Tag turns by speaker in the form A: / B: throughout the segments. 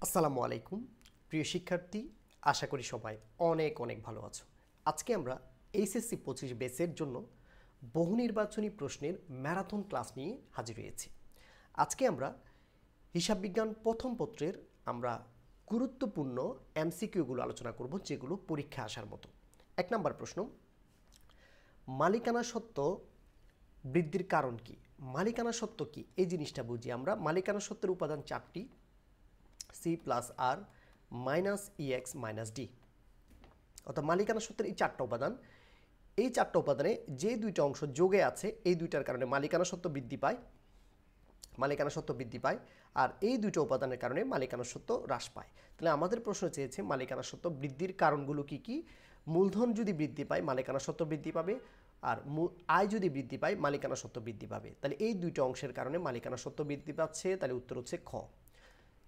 A: আসসালামু আলাইকুম প্রিয় শিক্ষার্থী, আশা করি সবাই অনেক অনেক ভালো আছো। আজকে আমরা এইচএসসি 25 ব্যাচের জন্য বহু নির্বাচনী প্রশ্নের ম্যারাথন ক্লাস নিয়ে হাজির হয়েছি। আজকে আমরা হিসাব বিজ্ঞান প্রথম পত্রের আমরা গুরুত্বপূর্ণ এমসিকিউগুলো আলোচনা করব, যেগুলো পরীক্ষা আসার মতো। 1 নম্বর প্রশ্ন, মালিকানা সত্ত্ব বৃদ্ধির কারণ কি? মালিকানা সত্ত্ব কি এই জিনিসটা বুঝি আমরা। মালিকানা সত্ত্বের উপাদান 4টি, সি প্লাস আর মাইনাস ইএক্স মাইনাস ডি। অর্থাৎ মালিকানা সত্ত্বের এই 4টা উপাদান, এই 4টা উপাদানে যে দুইটা অংশ যোগে আছে এই দুইটার কারণে মালিকানা সত্ত্ব বৃদ্ধি পায়, আর এই দুইটা উপাদানের কারণে মালিকানা সত্ত্ব হ্রাস পায়। তাহলে আমাদের প্রশ্ন চেয়েছে মালিকানা সত্ত্ব বৃদ্ধির কারণগুলো কি কি। মূলধন যদি বৃদ্ধি পায় মালিকানা সত্ত্ব বৃদ্ধি পাবে, আর আয় যদি বৃদ্ধি পায় মালিকানা সত্ত্ব বৃদ্ধি পাবে। তাহলে এই দুইটা অংশের কারণে মালিকানা সত্ত্ব বৃদ্ধি পাচ্ছে। তাহলে উত্তর হচ্ছে খ।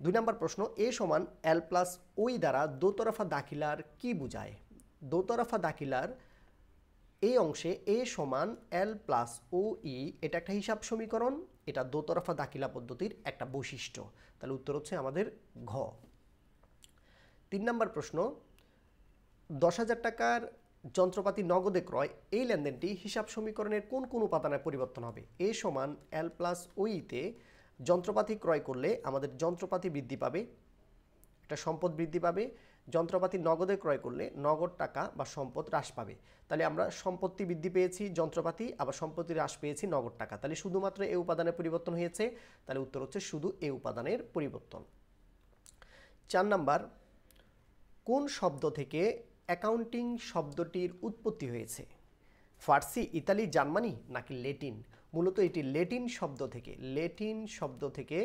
A: 2 নম্বর প্রশ্ন, এ সমান এল প্লাস ওই দ্বারা দোতরফা দাখিলার কি বোঝায়? দোতরফা দাখিলার এই অংশে এ সমান এল প্লাস ও ই, এটা একটা হিসাব সমীকরণ, এটা দোতরফা দাখিলা পদ্ধতির একটা বৈশিষ্ট্য। তাহলে উত্তর হচ্ছে আমাদের ঘ। 3 নম্বর প্রশ্ন, 10,000 টাকার যন্ত্রপাতি নগদে ক্রয়, এই লেনদেনটি হিসাব সমীকরণের কোন কোন উপাদানের পরিবর্তন হবে? এ সমান এল প্লাস ওইতে যন্ত্রপাতি ক্রয় করলে আমাদের যন্ত্রপাতি বৃদ্ধি পাবে, একটা সম্পদ বৃদ্ধি পাবে। যন্ত্রপাতি নগদে ক্রয় করলে নগদ টাকা বা সম্পদ হ্রাস পাবে। তাহলে আমরা সম্পত্তি বৃদ্ধি পেয়েছি যন্ত্রপাতি, আবার সম্পত্তি হ্রাস পেয়েছি নগদ টাকা। তাহলে শুধুমাত্র এই উপাদানের পরিবর্তন হয়েছে। তাহলে উত্তর হচ্ছে শুধু এই উপাদানের পরিবর্তন। 4 নাম্বার, কোন শব্দ থেকে অ্যাকাউন্টিং শব্দটির উৎপত্তি হয়েছে? ফার্সি, ইতালি, জার্মানি নাকি লেটিন? মূলত এটি লেটিন শব্দ থেকে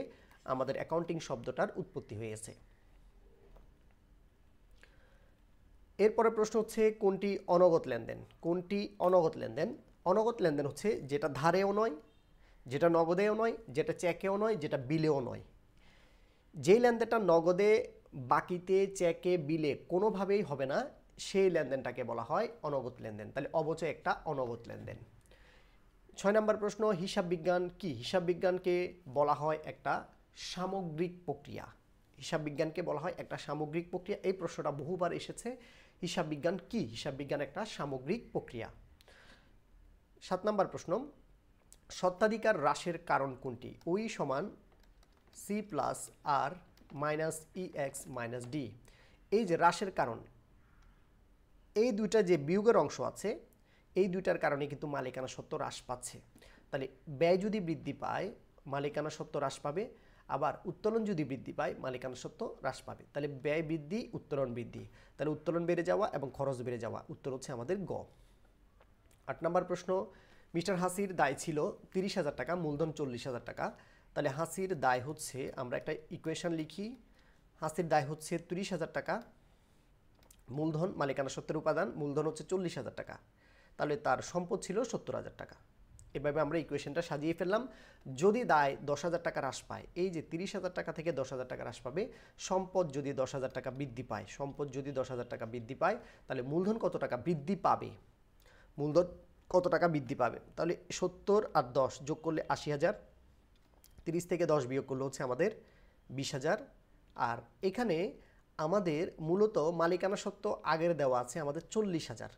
A: আমাদের অ্যাকাউন্টিং শব্দটার উৎপত্তি হয়েছে। এরপরে প্রশ্ন হচ্ছে কোনটি অনগদ লেনদেন? অনগদ লেনদেন হচ্ছে যেটা ধারেও নয়, যেটা নগদেও নয়, যেটা চেকেও নয়, যেটা বিলেও নয়। যেই লেনদেনটা নগদে, বাকিতে, চেকে, বিলে কোনোভাবেই হবে না, সেই লেনদেনটাকে বলা হয় অনগদ লেনদেন। তাহলে অবচয় একটা অনগদ লেনদেন। 6 নম্বর প্রশ্ন, হিসাব বিজ্ঞান কি? হিসাব বিজ্ঞানকে বলা হয় একটা সামগ্রিক প্রক্রিয়া। এই প্রশ্নটা বহুবার এসেছে। হিসাব বিজ্ঞান কি? হিসাব বিজ্ঞান একটা সামগ্রিক প্রক্রিয়া। 7 নম্বর প্রশ্ন, স্বত্বাধিকার হ্রাসের কারণ কোনটি? ওই সমান সি প্লাস আর মাইনাস ইএক্স মাইনাস ডি। এই যে হ্রাসের কারণ, এই দুইটা যে বিয়োগের অংশ আছে, এই দুইটার কারণে কিন্তু মালিকানা সত্ত্ব হ্রাস পাচ্ছে। তাহলে ব্যয় যদি বৃদ্ধি পায় মালিকানা সত্ত্ব হ্রাস পাবে, আবার উত্তোলন যদি বৃদ্ধি পায় মালিকানা সত্ত্ব হ্রাস পাবে। তাহলে ব্যয় বৃদ্ধি, উত্তোলন বৃদ্ধি, তাহলে উত্তোলন বেড়ে যাওয়া এবং খরচ বেড়ে যাওয়া। উত্তর হচ্ছে আমাদের গ। 8 নম্বর প্রশ্ন, মিস্টার হাসির দায় ছিল 30,000 টাকা, মূলধন 40,000 টাকা। তাহলে হাসির দায় হচ্ছে, আমরা একটা ইকুয়েশন লিখি, হাসির দায় হচ্ছে 30,000 টাকা, মূলধন মালিকানা সত্ত্বের উপাদান, মূলধন হচ্ছে 40,000 টাকা। তাহলে তার সম্পদ ছিল 70,000 টাকা। এভাবে আমরা ইকুয়েশনটা সাজিয়ে ফেললাম। যদি দায় 10,000 টাকা হ্রাস পায়, এই যে 30,000 টাকা থেকে 10,000 টাকা হ্রাস পাবে, সম্পদ যদি 10,000 টাকা বৃদ্ধি পায়, তাহলে মূলধন কত টাকা বৃদ্ধি পাবে? তাহলে 70 আর 10 যোগ করলে 80,000, 30 থেকে 10 বিয়োগ করলে হচ্ছে আমাদের 20,000। আর এখানে আমাদের মূলত মালিকানা সত্ত্ব আগের দেওয়া আছে আমাদের 40,000,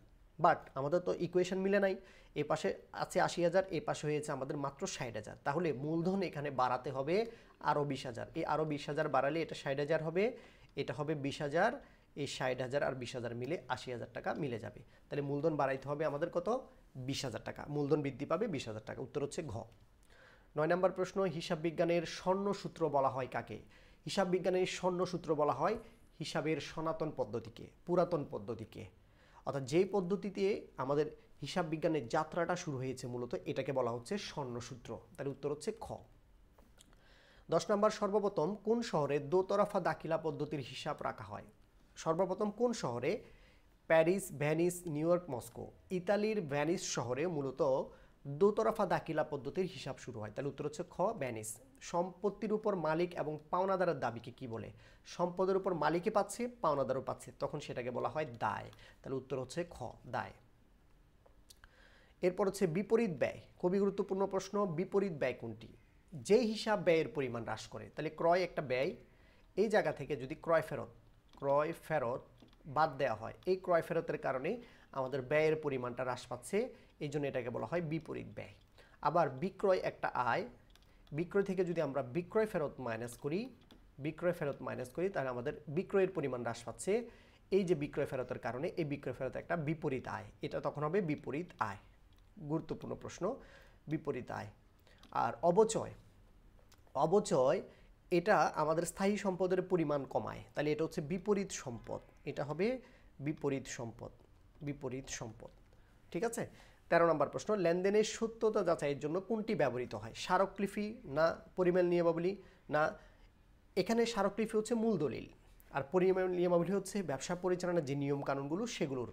A: বাট আমাদের তো ইকুয়েশন মিলে নাই। এ পাশে আছে 80,000, এ পাশে হয়েছে আমাদের মাত্র 60,000। তাহলে মূলধন এখানে বাড়াতে হবে আরও 20,000। এই আরও 20,000 বাড়ালে এটা 60,000 হবে, এটা হবে 20,000, এই 60,000 আর 20,000 মিলে 80,000 টাকা মিলে যাবে। তাহলে মূলধন বাড়াইতে হবে আমাদের কত? 20,000 টাকা। মূলধন বৃদ্ধি পাবে 20,000 টাকা। উত্তর হচ্ছে ঘ। 9 নম্বর প্রশ্ন, হিসাব বিজ্ঞানের স্বর্ণসূত্র বলা হয় কাকে? হিসাব বিজ্ঞানের স্বর্ণসূত্র বলা হয় হিসাবের সনাতন পদ্ধতিকে, পুরাতন পদ্ধতিকে। অর্থাৎ যেই পদ্ধতিতে আমাদের হিসাব বিজ্ঞানের যাত্রাটা শুরু হয়েছে, মূলত এটাকে বলা হচ্ছে স্বর্ণসূত্র। তাহলে উত্তর হচ্ছে খ। 10 নম্বর, সর্বপ্রথম কোন শহরে দোতরফা দাখিলা পদ্ধতির হিসাব রাখা হয়? সর্বপ্রথম কোন শহরে? Paris, Venice, new York, Moscow. ইতালির ভেনিস শহরে মূলত দোতরফা দাখিলা পদ্ধতির হিসাব শুরু হয়। তাহলে উত্তর হচ্ছে খ, ভেনিস। সম্পত্তির উপর মালিক এবং পাওনাদারের দাবিকে কি বলে? সম্পদের উপর মালিকই পাচ্ছে, পাওনাদারও পাচ্ছে, তখন সেটাকে বলা হয় দায়। তাহলে উত্তর হচ্ছে খ, দায়। এরপর হচ্ছে বিপরীত ব্যয়, খুবই গুরুত্বপূর্ণ প্রশ্ন। বিপরীত ব্যয় কোনটি? যেই হিসাব ব্যয়ের পরিমাণ হ্রাস করে। তাহলে ক্রয় একটা ব্যয়, এই জায়গা থেকে যদি ক্রয় ফেরত বাদ দেওয়া হয়, এই ক্রয় ফেরতের কারণে আমাদের ব্যয়ের পরিমাণটা হ্রাস পাচ্ছে, এই জন্য এটাকে বলা হয় বিপরীত ব্যয়। আবার বিক্রয় একটা আয়, বিক্রয় থেকে যদি আমরা বিক্রয় ফেরত মাইনাস করি তাহলে আমাদের বিক্রয়ের পরিমাণ হ্রাস পাচ্ছে, এই যে বিক্রয় ফেরতের কারণে এই বিক্রয় ফেরত একটা বিপরীত আয়, এটা তখন হবে বিপরীত আয়। গুরুত্বপূর্ণ প্রশ্ন, বিপরীত আয়। আর অবচয় এটা আমাদের স্থায়ী সম্পদের পরিমাণ কমায়, তাহলে এটা হচ্ছে বিপরীত সম্পদ, এটা হবে বিপরীত সম্পদ। ঠিক আছে। 13 নম্বর প্রশ্ন, লেনদেনের সত্যতা যাচাইয়ের জন্য কোনটি ব্যবহৃত হয়? স্মারকলিপি না পরিমাণ নিয়মাবলী? না, এখানে স্মারকলিপি হচ্ছে মূল দলিল, আর পরিমাণ নিয়মাবলী হচ্ছে ব্যবসা পরিচালনার যে নিয়ম কানুনগুলো সেগুলোর।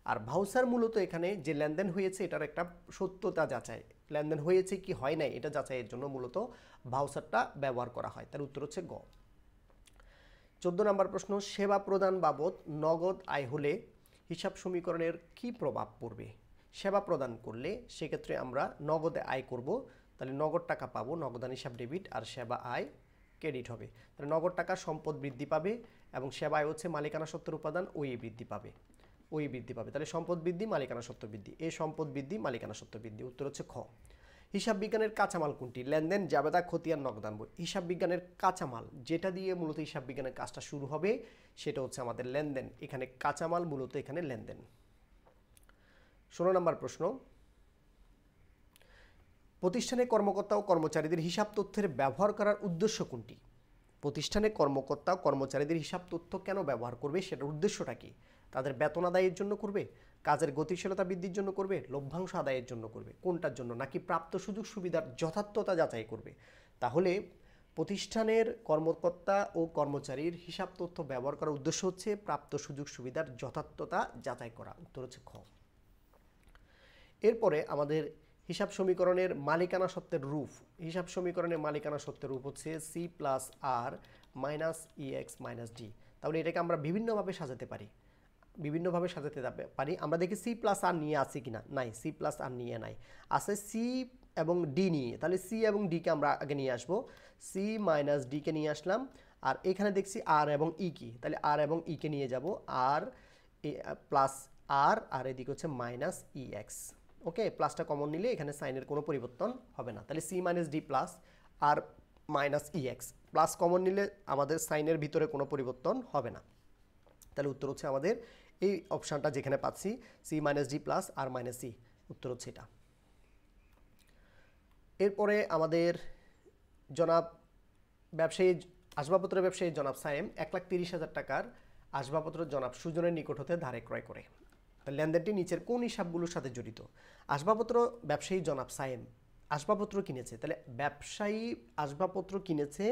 A: আর ভাউচার মূলত এখানে যে লেনদেন হয়েছে এটার একটা সত্যতা যাচাই, লেনদেন হয়েছে কি হয় নাই এটা যাচাইয়ের জন্য মূলত ভাউচারটা ব্যবহার করা হয়। তার উত্তর হচ্ছে গ। 14 নম্বর প্রশ্ন, সেবা প্রদান বাবদ নগদ আয় হলে হিসাব সমীকরণের কি প্রভাব পড়বে? সেবা প্রদান করলে সেক্ষেত্রে আমরা নগদে আয় করব, তাহলে নগদ টাকা পাবো, নগদান হিসাব ডেবিট, আর সেবা আয় ক্রেডিট হবে। তাহলে নগদ টাকা সম্পদ বৃদ্ধি পাবে এবং সেবা আয় হচ্ছে মালিকানা সত্ত্বের উপাদান ওই বৃদ্ধি পাবে। তাহলে সম্পদ বৃদ্ধি, মালিকানা সত্ত্ব বৃদ্ধি, এই সম্পদ বৃদ্ধি, মালিকানা সত্ত্ব বৃদ্ধি। উত্তর হচ্ছে খ। হিসাব বিজ্ঞানের কাঁচামাল কোনটি? লেনদেন, জাবেদা, খতিয়ান, নগদান বই। হিসাব বিজ্ঞানের কাঁচামাল যেটা দিয়ে মূলত হিসাব বিজ্ঞানের কাজটা শুরু হবে সেটা হচ্ছে আমাদের লেনদেন, এখানে কাঁচামাল মূলত এখানে লেনদেন। 16 নম্বর প্রশ্ন, প্রতিষ্ঠানে কর্মকর্তা ও কর্মচারীদের হিসাব তথ্যের ব্যবহার করার উদ্দেশ্য কোনটি? প্রতিষ্ঠানে কর্মকর্তা ও কর্মচারীদের হিসাব তথ্য কেন ব্যবহার করবে, সেটার উদ্দেশ্যটা কি? তাদের বেতন আদায়ের জন্য করবে, কাজের গতিশীলতা বৃদ্ধির জন্য করবে, লভ্যাংশ আদায়ের জন্য করবে, কোনটার জন্য? নাকি প্রাপ্ত সুযোগ সুবিধার যথার্থতা যাচাই করবে? তাহলে প্রতিষ্ঠানের কর্মকর্তা ও কর্মচারীর হিসাব তথ্য ব্যবহার করার উদ্দেশ্য হচ্ছে প্রাপ্ত সুযোগ সুবিধার যথার্থতা যাচাই করা। উত্তর হচ্ছে খ। এরপরে আমাদের হিসাব সমীকরণের মালিকানা সত্ত্বের রূপ। হিসাব সমীকরণের মালিকানা সত্ত্বের রূপ হচ্ছে সি প্লাস আর মাইনাস ইএক্স মাইনাস ডি। তাহলে এটাকে আমরা বিভিন্নভাবে সাজাতে পারি, আমরা দেখি সি প্লাস আর নিয়ে আসি কিনা, নাই, সি প্লাস আর নিয়ে নাই, আছে সি এবং ডি নিয়ে। তাহলে সি এবং ডিকে আমরা আগে নিয়ে আসবো, সি মাইনাস ডিকে নিয়ে আসলাম, আর এখানে দেখছি আর এবং ই কি, তাহলে আর এবং ইকে নিয়ে যাব, আর প্লাস আর এদিকে হচ্ছে মাইনাস ইএক্স। ওকে, প্লাসটা কমন নিলে এখানে সাইনের কোনো পরিবর্তন হবে না, তাহলে সি মাইনাস ডি প্লাস আর মাইনাস ইএক্স, প্লাস কমন নিলে আমাদের সাইনের ভিতরে কোনো পরিবর্তন হবে না। তাহলে উত্তর হচ্ছে আমাদের এই অপশানটা যেখানে পাচ্ছি, সি মাইনাস ডি প্লাস আর মাইনাস সি, উত্তর হচ্ছে এটা। এরপরে আমাদের জনাব ব্যবসায়ী, আসবাবপত্র ব্যবসায়ী জনাব সায়েম 1,30,000 টাকার আসবাবপত্র জনাব সুজনের নিকট হতে ধারে ক্রয় করে। লেনদেনটি নিচের কোন হিসাবগুলোর সাথে জড়িত? আসবাবপত্র ব্যবসায়ী জনাব সায়েম আসবাবপত্র কিনেছে, তাহলে ব্যবসায়ী আসবাবপত্র কিনেছে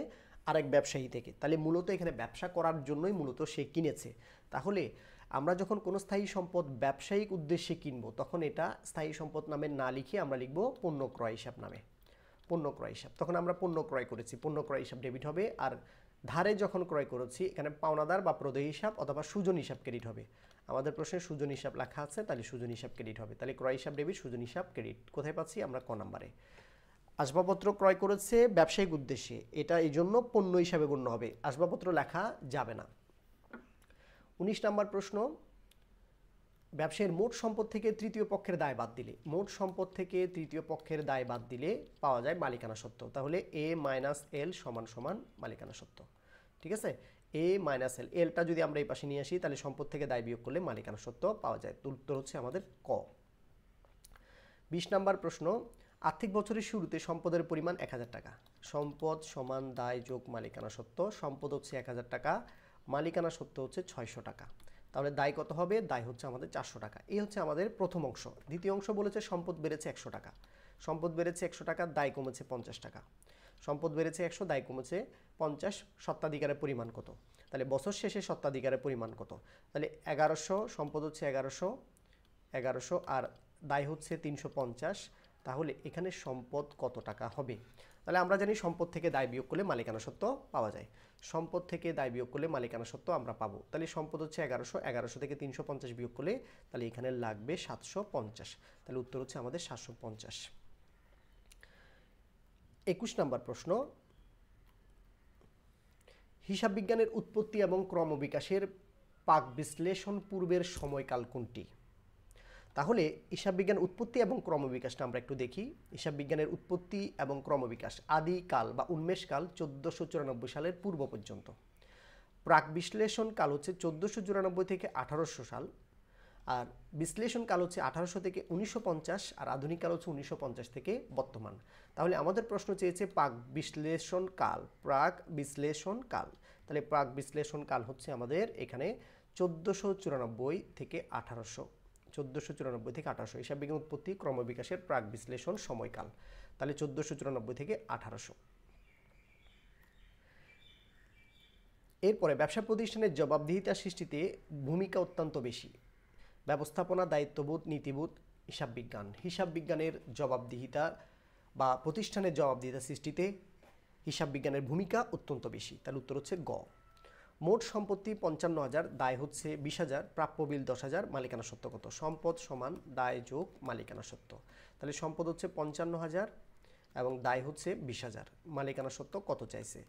A: আরেক ব্যবসায়ী থেকে, তাহলে মূলত এখানে ব্যবসা করার জন্যই মূলত সে কিনেছে। তাহলে আমরা যখন কোনো স্থায়ী সম্পদ ব্যবসায়িক উদ্দেশ্যে কিনবো তখন এটা স্থায়ী সম্পদ নামে না লিখে আমরা লিখবো পণ্য ক্রয় হিসাব নামে, পণ্য ক্রয় হিসাব। তখন আমরা পণ্য ক্রয় করেছি, পণ্য ক্রয় হিসাব ডেবিট হবে। আর ধারে যখন ক্রয় করেছি এখানে পাওনাদার বা প্রদেয় হিসাব অথবা সুজন হিসাব ক্রেডিট হবে। আমাদের প্রশ্নে সুজন হিসাব লেখা আছে, তাহলে সুজন হিসাব ক্রেডিট হবে। তাহলে ক্রয় হিসাব ডেবিট, সুজন হিসাব ক্রেডিট। কোথায় পাচ্ছি আমরা? ক নম্বরে। আসবাবপত্র ক্রয় করেছে ব্যবসায়িক উদ্দেশ্যে, এটা এই জন্য পণ্য হিসাবে গণ্য হবে, আসবাবপত্র লেখা যাবে না। 19 নম্বর প্রশ্ন, ব্যবসায়ীর মোট সম্পদ থেকে তৃতীয় পক্ষের দায় বাদ দিলে, মোট সম্পদ থেকে তৃতীয় পক্ষের দায় বাদ দিলে পাওয়া যায় মালিকানা সত্ত্ব। তাহলে এ মাইনাস এল সমান সমান মালিকানা সত্ত্ব। ঠিক আছে, এ মাইনাস এল, এলটা যদি আমরা এই পাশে নিয়ে আসি তাহলে সম্পদ থেকে দায় বিয়োগ করলে মালিকানা সত্ত্ব পাওয়া যায়। উত্তর হচ্ছে আমাদের ক। 20 নম্বর প্রশ্ন, আর্থিক বছরের শুরুতে সম্পদের পরিমাণ 1000 টাকা, সম্পদ সমান দায় যোগ মালিকানা সত্ত্ব। সম্পদ হচ্ছে 1000 টাকা, মালিকানা সত্ত্ব হচ্ছে 600 টাকা। তাহলে দায় কত হবে? দায় হচ্ছে আমাদের 400 টাকা। এই হচ্ছে আমাদের প্রথম অংশ। দ্বিতীয় অংশ বলেছে সম্পদ বেড়েছে 100 টাকা, সম্পদ বেড়েছে 100 টাকা, দায় কমেছে 50 টাকা। সম্পদ বেড়েছে 100, দায় কমেছে 50, স্বত্বাধিকারের পরিমাণ কত? তাহলে বছর শেষে স্বত্বাধিকারের পরিমাণ কত? তাহলে 1100, সম্পদ হচ্ছে 1100 আর দায় হচ্ছে 350। তাহলে এখানে সম্পদ কত টাকা হবে? তাহলে আমরা জানি সম্পদ থেকে দায় বিয়োগ করলে মালিকানা সত্ত্ব পাওয়া যায়, সম্পদ থেকে দায় বিয়োগ করলে মালিকানা সত্ত্ব আমরা পাবো। তাহলে সম্পদ হচ্ছে 1100 থেকে 350 বিয়োগ করলে তাহলে এখানে লাগবে 750। তাহলে উত্তর হচ্ছে আমাদের 750। 21 নম্বর প্রশ্ন, হিসাব বিজ্ঞানের উৎপত্তি এবং ক্রমবিকাশের পাক বিশ্লেষণ পূর্বের সময়কাল কোনটি? তাহলে হিসাব বিজ্ঞান উৎপত্তি এবং ক্রমবিকাশটা আমরা একটু দেখি। হিসাব বিজ্ঞানের উৎপত্তি এবং ক্রমবিকাশ আদিকাল বা উন্মেষকাল 1494 সালের পূর্ব পর্যন্ত। প্রাক বিশ্লেষণ কাল হচ্ছে 1494 থেকে 1800 সাল, আর বিশ্লেষণ কাল হচ্ছে 1800 থেকে 1950, আর আধুনিক কাল হচ্ছে 1950 থেকে বর্তমান। তাহলে আমাদের প্রশ্ন চেয়েছে প্রাক বিশ্লেষণ কাল, প্রাক বিশ্লেষণ কাল। তাহলে প্রাক বিশ্লেষণ কাল হচ্ছে আমাদের এখানে 1494 থেকে 1800, 1494 থেকে 1800 হিসাব বিজ্ঞান উৎপত্তি ক্রমবিকাশের প্রাক বিশ্লেষণ সময়কাল। তাহলে 1494 থেকে 1800। এরপরে ব্যবসা প্রতিষ্ঠানের জবাবদিহিতা সৃষ্টিতে ভূমিকা অত্যন্ত বেশি। ব্যবস্থাপনা, দায়িত্ববোধ, নীতিবোধ, হিসাব বিজ্ঞান। হিসাব বিজ্ঞানের জবাবদিহিতা বা প্রতিষ্ঠানের জবাবদিহিতা সৃষ্টিতে হিসাব বিজ্ঞানের ভূমিকা অত্যন্ত বেশি। তাহলে উত্তর হচ্ছে গ। মোট সম্পত্তি 55,000, দায় হচ্ছে 20,000, প্রাপ্য বিল 10,000, মালিকানা সত্ত্ব কত? সম্পদ সমান দায় যোগ মালিকানা সত্ত্ব। তাহলে সম্পদ হচ্ছে 55,000 এবং দায় হচ্ছে 20,000, মালিকানা সত্ত্ব কত চাইছে?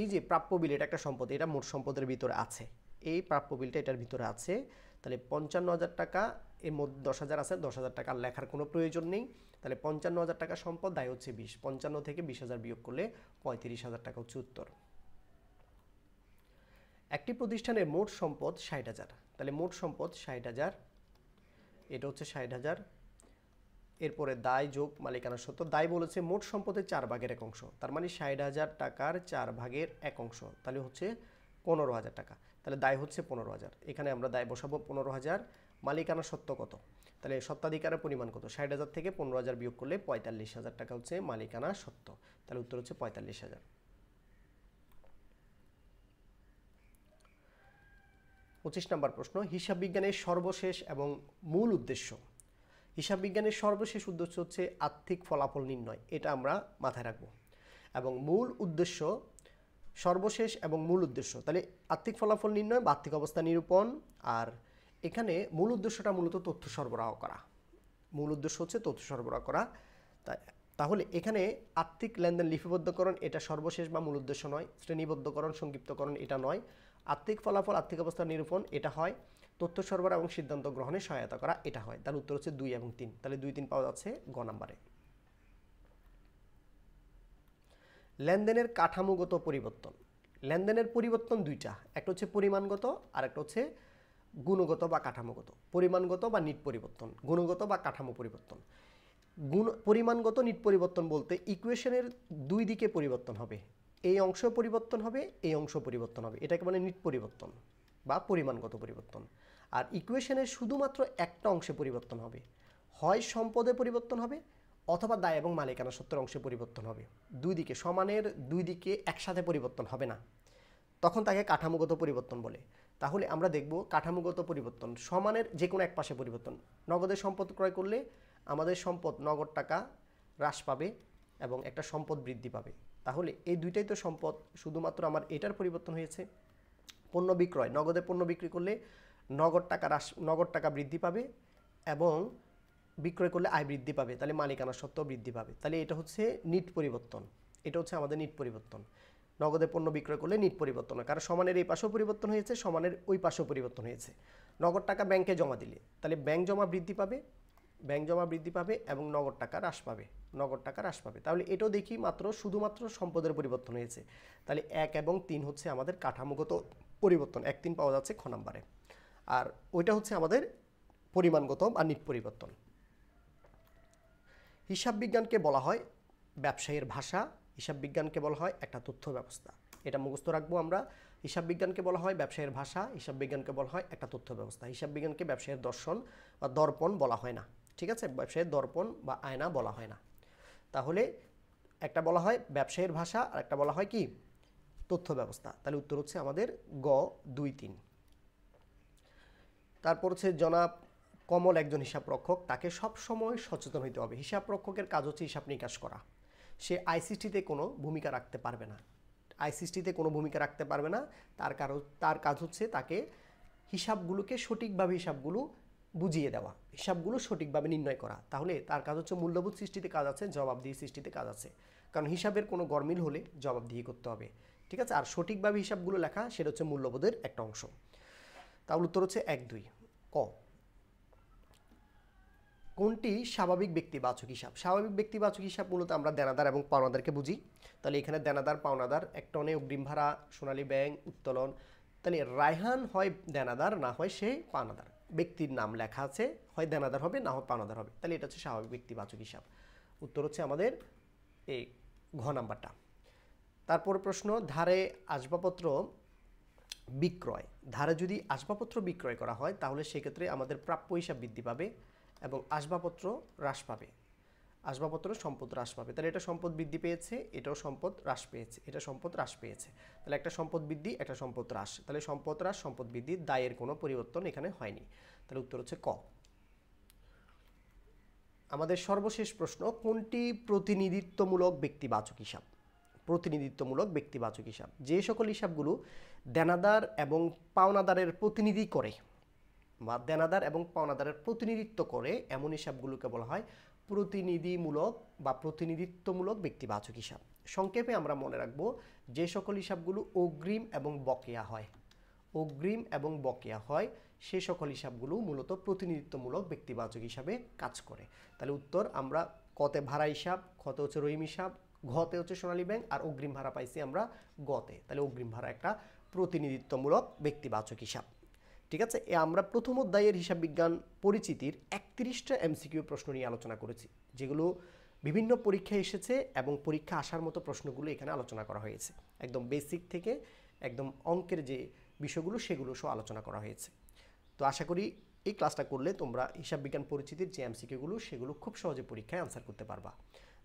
A: এই যে প্রাপ্য বিল, এটা একটা সম্পদ, এটা মোট সম্পদের ভিতরে আছে, এই প্রাপ্য বিলটা এটার ভিতরে আছে। তাহলে 55,000 টাকা, এর মধ্যে 10,000 আছে, 10,000 টাকা লেখার কোনো প্রয়োজন নেই। তাহলে 55,000 টাকা সম্পদ, দায় হচ্ছে 20, 55 থেকে 20,000 বিয়োগ করলে 35,000 টাকা হচ্ছে উত্তর। একটি প্রতিষ্ঠানের মোট সম্পদ 60,000, তাহলে মোট সম্পদ 60,000, এটা হচ্ছে 60,000। এরপরে দায় যোগ মালিকানা সত্ত্ব, দায় বলেছে মোট সম্পদের 4 ভাগের 1 অংশ, তার মানে 60,000 টাকার 4 ভাগের 1 অংশ, তাহলে হচ্ছে 15,000 টাকা। তাহলে দায় হচ্ছে 15,000, এখানে আমরা দায় বসাবো 15,000। মালিকানা সত্ত্ব কত? তাহলে সত্ত্বাধিকারের পরিমাণ কত? 60,000 থেকে 15,000 বিয়োগ করলে 45,000 টাকা হচ্ছে মালিকানা সত্ত্ব। তাহলে উত্তর হচ্ছে 45,000। 25 নম্বর প্রশ্ন, হিসাব বিজ্ঞানের সর্বশেষ এবং মূল উদ্দেশ্য। হিসাব বিজ্ঞানের সর্বশেষ উদ্দেশ্য হচ্ছে আর্থিক ফলাফল নির্ণয়, এটা আমরা মাথায় রাখবো। এবং মূল উদ্দেশ্য, সর্বশেষ এবং মূল উদ্দেশ্য, তাহলে আর্থিক ফলাফল নির্ণয় বা আর্থিক অবস্থা নিরূপণ। আর এখানে মূল উদ্দেশ্যটা মূলত তথ্য সরবরাহ করা, মূল উদ্দেশ্য হচ্ছে তথ্য সরবরাহ করা। তাহলে এখানে আর্থিক লেনদেন লিপিবদ্ধকরণ, এটা সর্বশেষ বা মূল উদ্দেশ্য নয়। শ্রেণীবদ্ধকরণ, সংক্ষিপ্তকরণ, এটা নয়। আর্থিক ফলাফল, আর্থিক অবস্থা নিরূপণ, এটা হয়। তথ্য সরবরাহ এবং সিদ্ধান্ত গ্রহণে সহায়তা করা, এটা হয়। তার উত্তর হচ্ছে 2 এবং 3। তাহলে 2, 3 পাওয়া যাচ্ছে গ নাম্বারে। লেনদেনের কাঠামোগত পরিবর্তন। লেনদেনের পরিবর্তন দুইটা, একটা হচ্ছে পরিমাণগত আর একটা হচ্ছে গুণগত বা কাঠামোগত। পরিমাণগত বা নিট পরিবর্তন, গুণগত বা কাঠামো পরিবর্তন। পরিমাণগত নিট পরিবর্তন বলতে ইকুয়েশনের 2 দিকে পরিবর্তন হবে, এই অংশ পরিবর্তন হবে, এই অংশ পরিবর্তন হবে, এটাকে বলে নিট পরিবর্তন বা পরিমাণগত পরিবর্তন। আর ইকুয়েশনের শুধুমাত্র একটা অংশে পরিবর্তন হবে, হয় সম্পদে পরিবর্তন হবে অথবা দায় এবং মালিকানা সত্ত্বের অংশে পরিবর্তন হবে। 2 দিকে, সমানের 2 দিকে একসাথে পরিবর্তন হবে না, তখন তাকে কাঠামোগত পরিবর্তন বলে। তাহলে আমরা দেখব কাঠামোগত পরিবর্তন, সমানের যে কোনো এক পাশে পরিবর্তন। নগদের সম্পদ ক্রয় করলে আমাদের সম্পদ নগদ টাকা হ্রাস পাবে এবং একটা সম্পদ বৃদ্ধি পাবে। তাহলে এই দুইটাই তো সম্পদ, শুধুমাত্র আমার এটার পরিবর্তন হয়েছে। পণ্য বিক্রয়, নগদে পণ্য বিক্রি করলে নগদ টাকা বৃদ্ধি পাবে এবং বিক্রয় করলে আয় বৃদ্ধি পাবে, তাহলে মালিকানা সত্ত্ব বৃদ্ধি পাবে। তাহলে এটা হচ্ছে নিট পরিবর্তন, এটা হচ্ছে আমাদের নিট পরিবর্তন। নগদে পণ্য বিক্রয় করলে নিট পরিবর্তন হয়, কারণ সমানের এই পাশেও পরিবর্তন হয়েছে, সমানের ওই পাশেও পরিবর্তন হয়েছে। নগদ টাকা ব্যাংকে জমা দিলে তাহলে ব্যাংক জমা বৃদ্ধি পাবে, ব্যাংক জমা বৃদ্ধি পাবে এবং নগদ টাকা হ্রাস পাবে, নগদ টাকা হ্রাস পাবে। তাহলে এটাও দেখি শুধুমাত্র সম্পদের পরিবর্তন হয়েছে। তাহলে 1 এবং 3 হচ্ছে আমাদের কাঠামোগত পরিবর্তন, 1, 3 পাওয়া যাচ্ছে খ নাম্বারে। আর ওইটা হচ্ছে আমাদের পরিমাণগত বা নিট পরিবর্তন। হিসাব বিজ্ঞানকে বলা হয় ব্যবসায়ের ভাষা, হিসাব বিজ্ঞানকে বলা হয় একটা তথ্য ব্যবস্থা, এটা মুখস্থ রাখবো আমরা। হিসাব বিজ্ঞানকে বলা হয় ব্যবসায়ের ভাষা, হিসাব বিজ্ঞানকে বলা হয় একটা তথ্য ব্যবস্থা। হিসাব বিজ্ঞানকে ব্যবসায়ের দর্শন বা দর্পণ বলা হয় না, ঠিক আছে? ব্যবসায়ের দর্পণ বা আয়না বলা হয় না। তাহলে একটা বলা হয় ব্যবসায়ের ভাষা আর একটা বলা হয় কি তথ্য ব্যবস্থা। তাহলে উত্তর হচ্ছে আমাদের গ 2, 3। তারপর হচ্ছে জনাব কমল একজন হিসাবরক্ষক, তাকে সবসময় সচেতন হইতে হবে। হিসাবরক্ষকের কাজ হচ্ছে হিসাব নিকাশ করা, সে আইসিটিতে কোনো ভূমিকা রাখতে পারবে না, আইসিটিতে কোনো ভূমিকা রাখতে পারবে না। তার কাজ হচ্ছে তাকে হিসাবগুলোকে সঠিকভাবে হিসাবগুলো বুঝিয়ে দেওয়া, হিসাবগুলো সঠিকভাবে নির্ণয় করা। তাহলে তার কাজ হচ্ছে মূল্যবোধ সৃষ্টিতে কাজ আছে, জবাবদিহি সৃষ্টিতে কাজ আছে, কারণ হিসাবের কোনো গরমিল হলে জবাবদিহি করতে হবে, ঠিক আছে। আর সঠিকভাবে হিসাবগুলো লেখা সেটা হচ্ছে মূল্যবোধের একটা অংশ। তাহলে উত্তর হচ্ছে 1-2 ক। কোনটি স্বাভাবিক ব্যক্তিবাচক হিসাব? স্বাভাবিক ব্যক্তিবাচক হিসাব মূলত আমরা দেনাদার এবং পাওনাদারকে বুঝি। তাহলে এখানে দেনাদার পাওনাদার, এক টনে অগ্রিম ভাড়া, সোনালী ব্যাংক, উত্তোলন। তাহলে রায়হান হয় দেনাদার, না হয় সে পাওনাদার। ব্যক্তির নাম লেখা আছে, হয় দেনাদার হবে না হয় পাওনাদার হবে। তাহলে এটা হচ্ছে স্বাভাবিক ব্যক্তিবাচক হিসাব। উত্তর হচ্ছে আমাদের এই ঘ নাম্বারটা। তারপর প্রশ্ন, ধারে আসবাবপত্র বিক্রয়। ধারে যদি আসবাবপত্র বিক্রয় করা হয় তাহলে সেক্ষেত্রে আমাদের প্রাপ্য হিসাব বৃদ্ধি পাবে এবং আসবাবপত্র হ্রাস পাবে। আসবাবপত্র সম্পদ হ্রাস পাবে। তাহলে এটা সম্পদ বৃদ্ধি পেয়েছে, এটাও সম্পদ হ্রাস পেয়েছে, এটা সম্পদ হ্রাস পেয়েছে। তাহলে একটা সম্পদ বৃদ্ধি, একটা সম্পদ হ্রাস। তাহলে সম্পদ হ্রাস সম্পদ বৃদ্ধি, দায়ের কোনো পরিবর্তন এখানে হয়নি। তাহলে উত্তর হচ্ছে ক। আমাদের সর্বশেষ প্রশ্ন, কোনটি প্রতিনিধিত্বমূলক ব্যক্তিবাচক হিসাব? প্রতিনিধিত্বমূলক ব্যক্তিবাচক হিসাব যে সকল হিসাবগুলো দেনাদার এবং পাওনাদারের প্রতিনিধি করে বা দেনাদার এবং পাওনাদারের প্রতিনিধিত্ব করে, এমন হিসাবগুলোকে বলা হয় প্রতিনিধিমূলক বা প্রতিনিধিত্বমূলক ব্যক্তিবাচক হিসাব। সংক্ষেপে আমরা মনে রাখব, যে সকল হিসাবগুলো অগ্রিম এবং বকেয়া হয়, অগ্রিম এবং বকেয়া হয়, সে সকল হিসাবগুলো মূলত প্রতিনিধিত্বমূলক ব্যক্তিবাচক হিসাবে কাজ করে। তাহলে উত্তর আমরা কতে ভাড়া হিসাব, খতে হচ্ছে রহিম হিসাব, ঘতে হচ্ছে সোনালী ব্যাংক, আর অগ্রিম ভাড়া পাইছি আমরা গতে। তাহলে অগ্রিম ভাড়া একটা প্রতিনিধিত্বমূলক ব্যক্তিবাচক হিসাব। ঠিক আছে। আমরা প্রথম অধ্যায়ের হিসাব বিজ্ঞান পরিচিতির 31টা এমসিকিউ প্রশ্ন নিয়ে আলোচনা করেছি, যেগুলো বিভিন্ন পরীক্ষায় এসেছে এবং পরীক্ষা আসার মতো প্রশ্নগুলো এখানে আলোচনা করা হয়েছে। একদম বেসিক থেকে একদম অঙ্কের যে বিষয়গুলো সেগুলো সহ আলোচনা করা হয়েছে। তো আশা করি এই ক্লাসটা করলে তোমরা হিসাব বিজ্ঞান পরিচিতির যে এমসিকিউগুলো সেগুলো খুব সহজে পরীক্ষায় আনসার করতে পারবা।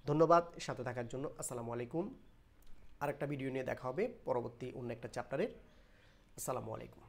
A: ধন্যবাদ সাথে থাকার জন্য। আসসালামু আলাইকুম। আরেকটা ভিডিও নিয়ে দেখা হবে পরবর্তী অন্য একটা চ্যাপ্টারের। আসসালামু আলাইকুম।